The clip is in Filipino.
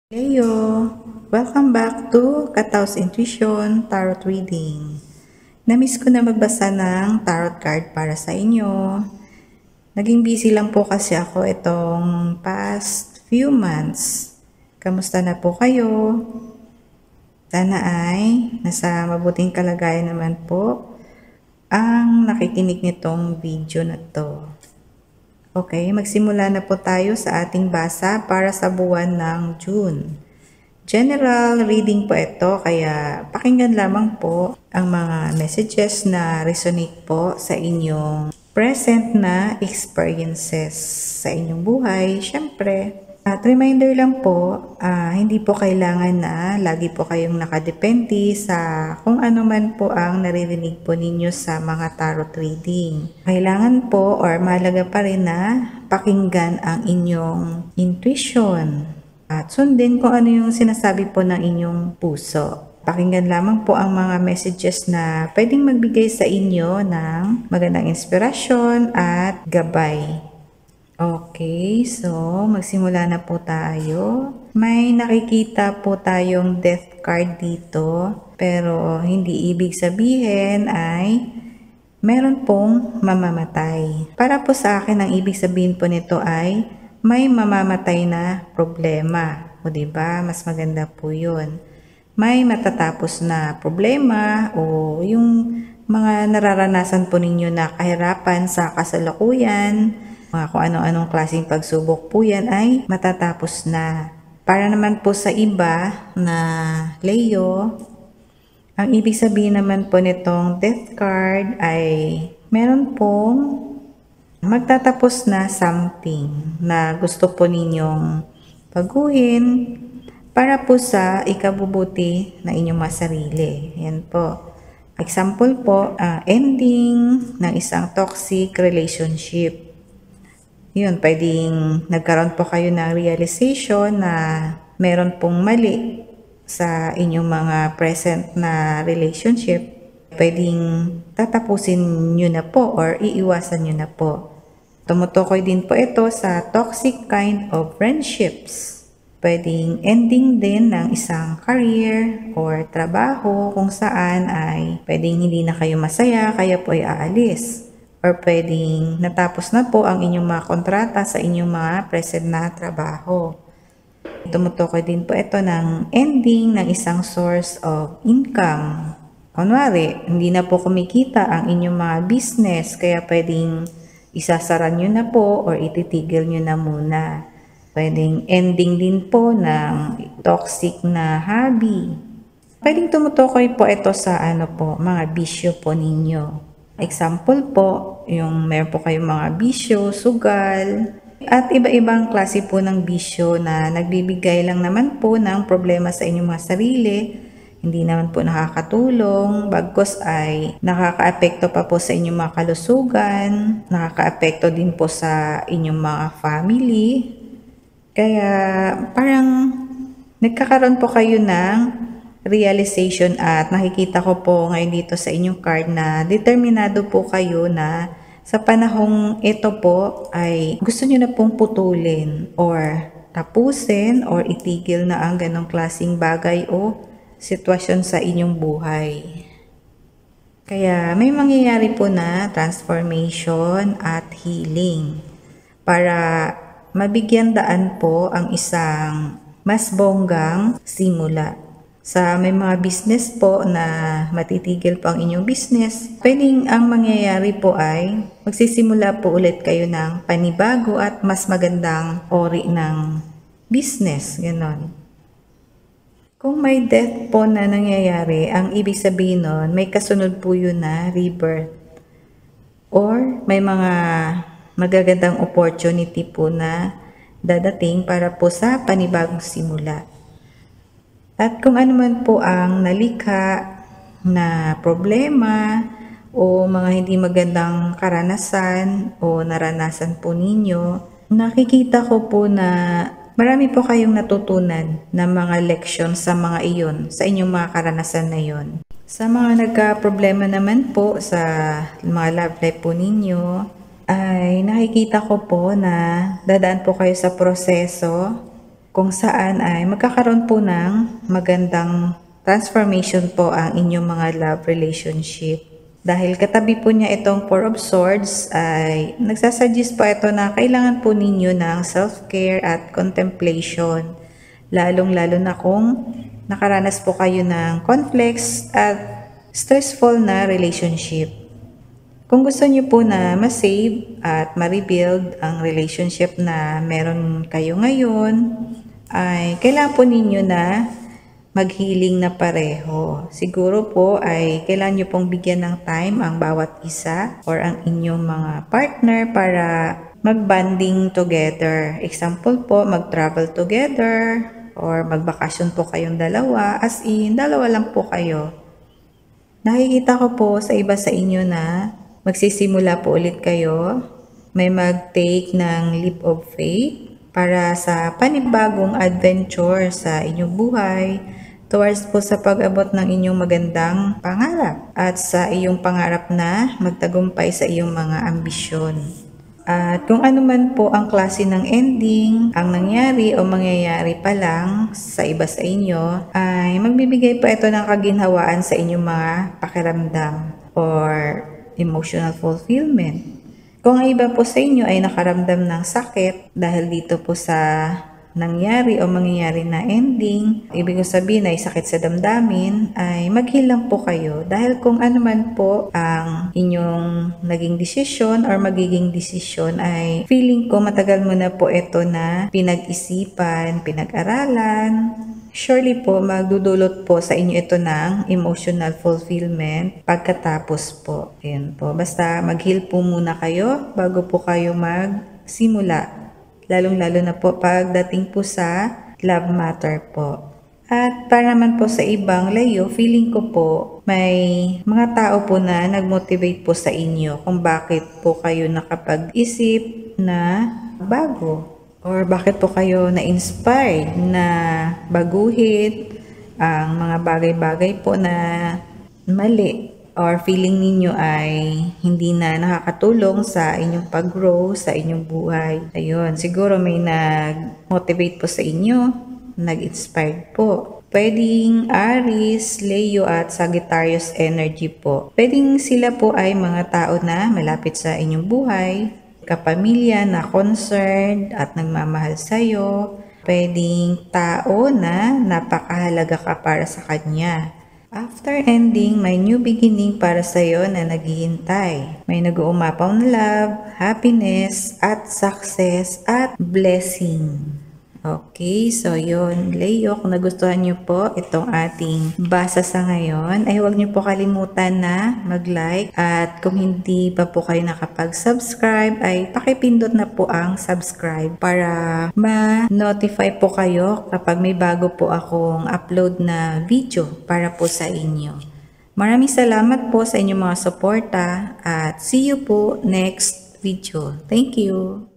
Leo, welcome back to Katao's Intuition Tarot Reading. Namiss ko na magbasa ng tarot card para sa inyo. Naging busy lang po kasi ako itong past few months. Kamusta na po kayo? Sana ay nasa mabuting kalagayan naman po ang nakikinig nitong video na to. Okay, magsimula na po tayo sa ating basa para sa buwan ng June. General reading po ito, kaya pakinggan lamang po ang mga messages na resonate po sa inyong present na experiences sa inyong buhay. Siyempre, at reminder lang po, hindi po kailangan na lagi po kayong nakadepende sa kung ano man po ang naririnig po ninyo sa mga tarot reading. Kailangan po or mahalaga pa rin na pakinggan ang inyong intuition at sundin kung ano yung sinasabi po ng inyong puso. Pakinggan lamang po ang mga messages na pwedeng magbigay sa inyo ng magandang inspirasyon at gabay. Okay, so magsimula na po tayo. May nakikita po tayong death card dito, pero hindi ibig sabihin ay meron pong mamamatay. Para po sa akin, ang ibig sabihin po nito ay may mamamatay na problema. O diba? Mas maganda po yun. May matatapos na problema o yung mga nararanasan po ninyo na kahirapan sa kasalukuyan, mga kung ano-anong klaseng pagsubok po yan ay matatapos na. Para naman po sa iba na Leo, ang ibig sabihin naman po nitong death card ay meron pong magtatapos na something na gusto po ninyong baguhin para po sa ikabubuti na inyong mga sarili. Yan po. Example po, ending ng isang toxic relationship. Yun, pwedeng nagkaroon po kayo ng realization na meron pong mali sa inyong mga present na relationship. Pwedeng tatapusin nyo na po or iiwasan nyo na po. Tumutukoy din po ito sa toxic kind of friendships. Pwedeng ending din ng isang career or trabaho kung saan ay pwedeng hindi na kayo masaya kaya po ay aalis. Or pwedeng natapos na po ang inyong mga kontrata sa inyong mga present na trabaho. Tumutukoy din po ito ng ending ng isang source of income. Kunwari, hindi na po kumikita ang inyong mga business, kaya pwedeng isasara nyo na po or ititigil nyo na muna. Pwedeng ending din po ng toxic na hobby. Pwedeng tumutukoy po ito sa mga bisyo po ninyo. Example po, yung meron po kayong mga bisyo, sugal, at iba-ibang klase po ng bisyo na nagbibigay lang naman po ng problema sa inyong mga sarili, hindi naman po nakakatulong, bagkus ay nakakaapekto pa po sa inyong mga kalusugan, nakakaapekto din po sa inyong mga family. Kaya parang nagkakaroon po kayo ng realization at nakikita ko po ngayon dito sa inyong card na determinado po kayo na sa panahong ito po ay gusto nyo na pong putulin or tapusin or itigil na ang ganong klaseng bagay o sitwasyon sa inyong buhay. Kaya may mangyayari po na transformation at healing para mabigyan daan po ang isang mas bonggang simula. Sa may mga business po na matitigil po ang inyong business, pwedeng ang mangyayari po ay magsisimula po ulit kayo ng panibago at mas magandang ori ng business. Ganon. Kung may death po na nangyayari, ang ibig sabihin nun, may kasunod po yun na rebirth. Or may mga magagandang opportunity po na dadating para po sa panibagong simula. At kung ano man po ang nalikha na problema o mga hindi magandang karanasan o naranasan po ninyo, nakikita ko po na marami po kayong natutunan na mga leksyon sa mga iyon, sa inyong mga karanasan na iyon. Sa mga nagka-problema naman po sa mga love life po ninyo, ay nakikita ko po na dadaan po kayo sa proseso kung saan ay magkakaroon po ng magandang transformation po ang inyong mga love relationship. Dahil katabi po niya itong Four of Swords ay nagsasuggest po ito na kailangan po ninyo ng self-care at contemplation. Lalong-lalo na kung nakaranas po kayo ng conflicts at stressful na relationship. Kung gusto niyo po na ma-save at ma-rebuild ang relationship na meron kayo ngayon, ay kailangan po ninyo na mag-healing na pareho. Siguro po ay kailangan niyo pong bigyan ng time ang bawat isa or ang inyong mga partner para mag-bonding together. Example po, mag-travel together or magbakasyon po kayong dalawa, as in, dalawa lang po kayo. Nakikita ko po sa iba sa inyo na magsisimula po ulit kayo, may mag-take ng leap of faith para sa panibagong adventure sa inyong buhay towards po sa pag-abot ng inyong magandang pangarap at sa iyong pangarap na magtagumpay sa iyong mga ambisyon. At kung ano man po ang klase ng ending, ang nangyari o mangyayari pa lang sa iba sa inyo, ay magbibigay pa ito ng kaginhawaan sa inyong mga pakiramdam or emotional fulfillment. Kung ang iba po sa inyo ay nakaramdam ng sakit dahil dito po sa nangyari o mangyayari na ending, ibig sabihin ay sakit sa damdamin, ay mag-heal lang po kayo. Dahil kung ano man po ang inyong naging desisyon or magiging desisyon, ay feeling ko matagal mo na po ito na pinag-isipan, pinag-aralan. Surely po, magdudulot po sa inyo ito ng emotional fulfillment pagkatapos po. Ayan po. Basta mag-heal po muna kayo bago po kayo magsimula. Lalong-lalo na po pagdating po sa love matter po. At para naman po sa ibang Leo, feeling ko po may mga tao po na nag-motivate po sa inyo kung bakit po kayo nakapag-isip na bago. Or bakit po kayo na-inspired na baguhin ang mga bagay-bagay po na mali or feeling ninyo ay hindi na nakakatulong sa inyong pag-grow, sa inyong buhay. Ayun, siguro may nag-motivate po sa inyo, nag-inspired po. Pwedeng Aries, Leo at Sagittarius energy po. Pwedeng sila po ay mga tao na malapit sa inyong buhay, kapamilya na concerned at nagmamahal sa'yo. Pwedeng tao na napakahalaga ka para sa kanya. After ending, may new beginning para sa'yo na naghihintay. May nag-uumapaw na love, happiness, at success, at blessing. Okay, so yun. Leo, kung nagustuhan nyo po itong ating basa sa ngayon, ay huwag nyo po kalimutan na mag-like. At kung hindi pa po kayo nakapag-subscribe, ay pakipindot na po ang subscribe para ma-notify po kayo kapag may bago po akong upload na video para po sa inyo. Maraming salamat po sa inyong mga suporta at see you po next video. Thank you!